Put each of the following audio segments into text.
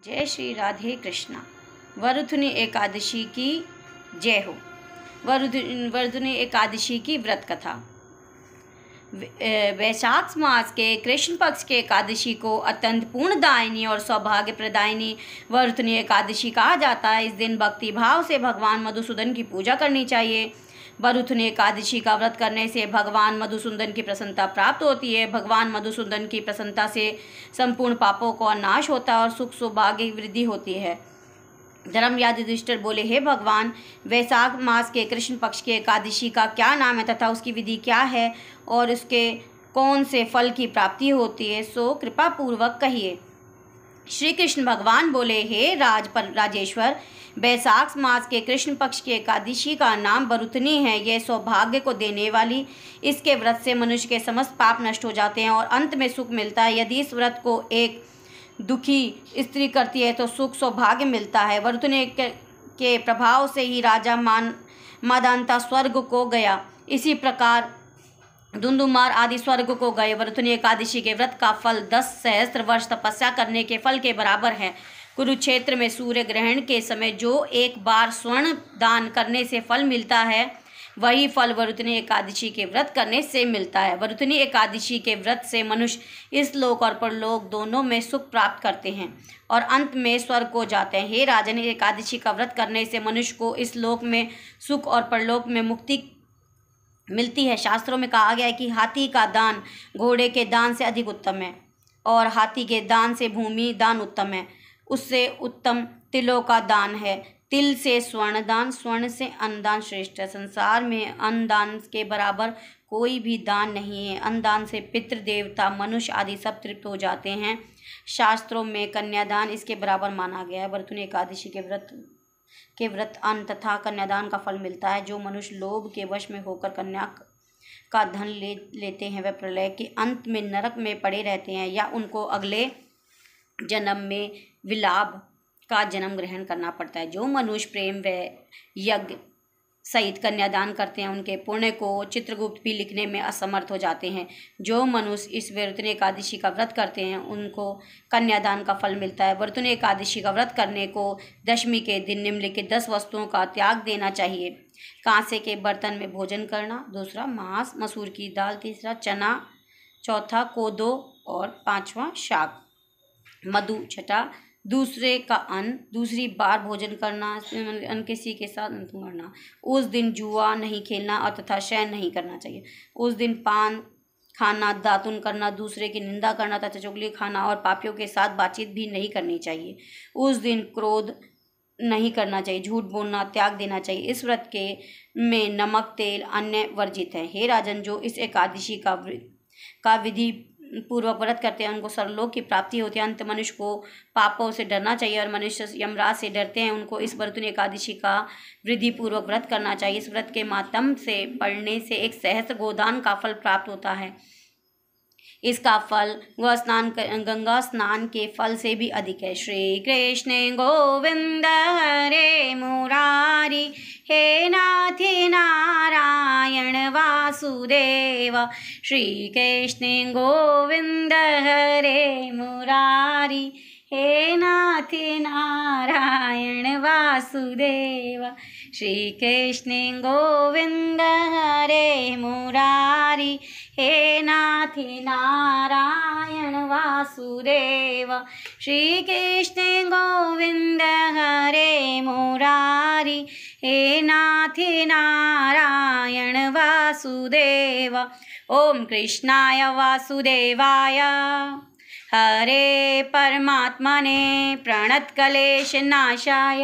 जय श्री राधे कृष्णा। वरुथुनी एकादशी की जय हो। वरुथुनी एकादशी की व्रत कथा। वैशाख मास के कृष्ण पक्ष के एकादशी को अत्यंत पूर्णदायिनी और सौभाग्य प्रदायिनी वरुथुनी एकादशी कहा जाता है। इस दिन भक्ति भाव से भगवान मधुसूदन की पूजा करनी चाहिए। वरुथुनी एकादशी का व्रत करने से भगवान मधुसूदन की प्रसन्नता प्राप्त होती है। भगवान मधुसूदन की प्रसन्नता से संपूर्ण पापों का नाश होता है और सुख सौभाग्य की वृद्धि होती है। धर्मराज युधिष्ठिर बोले, हे भगवान, वैशाख मास के कृष्ण पक्ष के एकादशी का क्या नाम है तथा उसकी विधि क्या है और उसके कौन से फल की प्राप्ति होती है, सो कृपा पूर्वक कहिए। श्री कृष्ण भगवान बोले, हे राजेश्वर, वैशाख मास के कृष्ण पक्ष की एकादशी का नाम वरुथुनी है। यह सौभाग्य को देने वाली, इसके व्रत से मनुष्य के समस्त पाप नष्ट हो जाते हैं और अंत में सुख मिलता है। यदि इस व्रत को एक दुखी स्त्री करती है तो सुख सौभाग्य मिलता है। वरुथुनी के प्रभाव से ही राजा मांधाता स्वर्ग को गया, इसी प्रकार धुंधुमार आदि स्वर्ग को गए। वरुथुनी एकादशी के व्रत का फल 10 सहस्त्र वर्ष तपस्या करने के फल के बराबर है। कुरुक्षेत्र में सूर्य ग्रहण के समय जो एक बार स्वर्ण दान करने से फल मिलता है, वही फल वरुथुनी एकादशी के व्रत करने से मिलता है। वरुथुनी एकादशी के व्रत से मनुष्य इस लोक और परलोक दोनों में सुख प्राप्त करते हैं और अंत में स्वर्ग को जाते हैं। हे राजन, एकादशी का व्रत करने से मनुष्य को इस लोक में सुख और परलोक में मुक्ति मिलती है। शास्त्रों में कहा गया है कि हाथी का दान घोड़े के दान से अधिक उत्तम है और हाथी के दान से भूमि दान उत्तम है। उससे उत्तम तिलों का दान है। तिल से स्वर्ण दान, स्वर्ण से अन्न दान श्रेष्ठ है। संसार में अन्न दान के बराबर कोई भी दान नहीं है। अन्न दान से पितृ देवता मनुष्य आदि सब तृप्त हो जाते हैं। शास्त्रों में कन्यादान इसके बराबर माना गया है। वरुथुनी एकादशी के व्रत अन्न तथा कन्यादान का फल मिलता है। जो मनुष्य लोभ के वश में होकर कन्या का धन लेते हैं, वह प्रलय के अंत में नरक में पड़े रहते हैं या उनको अगले जन्म में विलाप का जन्म ग्रहण करना पड़ता है। जो मनुष्य प्रेम व यज्ञ सहित कन्यादान करते हैं, उनके पुण्य को चित्रगुप्त भी लिखने में असमर्थ हो जाते हैं। जो मनुष्य इस वरुथुनी एकादशी का व्रत करते हैं, उनको कन्यादान का फल मिलता है। वरुथुनी एकादशी का व्रत करने को दशमी के दिन निम्नलिखित 10 वस्तुओं का त्याग देना चाहिए। कांसे के बर्तन में भोजन करना, दूसरा मांस, मसूर की दाल, तीसरा चना, चौथा कोदो और पांचवा शाक। मधु, छठा दूसरे का अन्न, दूसरी बार भोजन करना, अन्न किसी के साथ मरना। उस दिन जुआ नहीं खेलना और तथा शयन नहीं करना चाहिए। उस दिन पान खाना, दातुन करना, दूसरे की निंदा करना तथा चुगली खाना और पापियों के साथ बातचीत भी नहीं करनी चाहिए। उस दिन क्रोध नहीं करना चाहिए, झूठ बोलना त्याग देना चाहिए। इस व्रत के में नमक, तेल, अन्य वर्जित है। हे राजन, जो इस एकादशी का विधि पूर्वक व्रत करते हैं, उनको सर्वलोक की प्राप्ति होती है। अंत मनुष्य को पापों से डरना चाहिए और मनुष्य यमराज से डरते हैं, उनको इस वरुथुनी एकादशी का विधि पूर्वक व्रत करना चाहिए। इस व्रत के मातम से पढ़ने से 1 सहस्त्र गोदान का फल प्राप्त होता है। इसका फल गंगा स्नान के फल से भी अधिक है। श्री कृष्ण गोविंद हरे मुरारी, हे नाथ नारायण वासुदेव। श्री कृष्ण गोविंद हरे मुरारी, हे नाथ नारायण वासुदेव। श्री कृष्ण गोविंद हरे मुरारी, हे नाथ नारायण वासुदेव। श्री कृष्ण गोविंद हरे मुरारी, हे नाथ नारायण वासुदेव। ओम कृष्णाय वासुदेवाय हरे परमात्मने प्रणतक्लेश नाशाय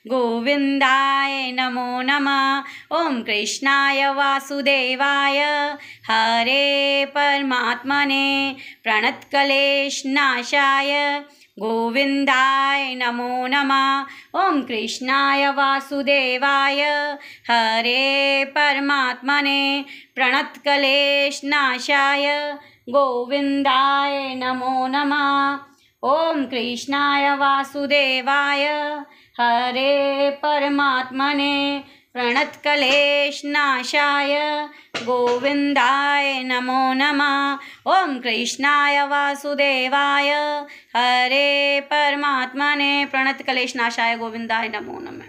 गोविंदाय नमो नमः। ओम कृष्णाय वासुदेवाय हरे परमात्मने प्रणतक्लेश नाशाय गोविंदाय नमो नमः। ओम कृष्णाय वासुदेवाय हरे परमात्मने प्रणतक्लेश नाशाय गोविंदाय नमो नमः। ओम कृष्णाय वासुदेवाय हरे परमात्मने प्रणतक्लेशनाशाय गोविन्दाय नमो नमः। ओम कृष्णाय वासुदेवाय हरे परमात्मने प्रणतक्लेशनाशाय गोविन्दाय नमो नमः।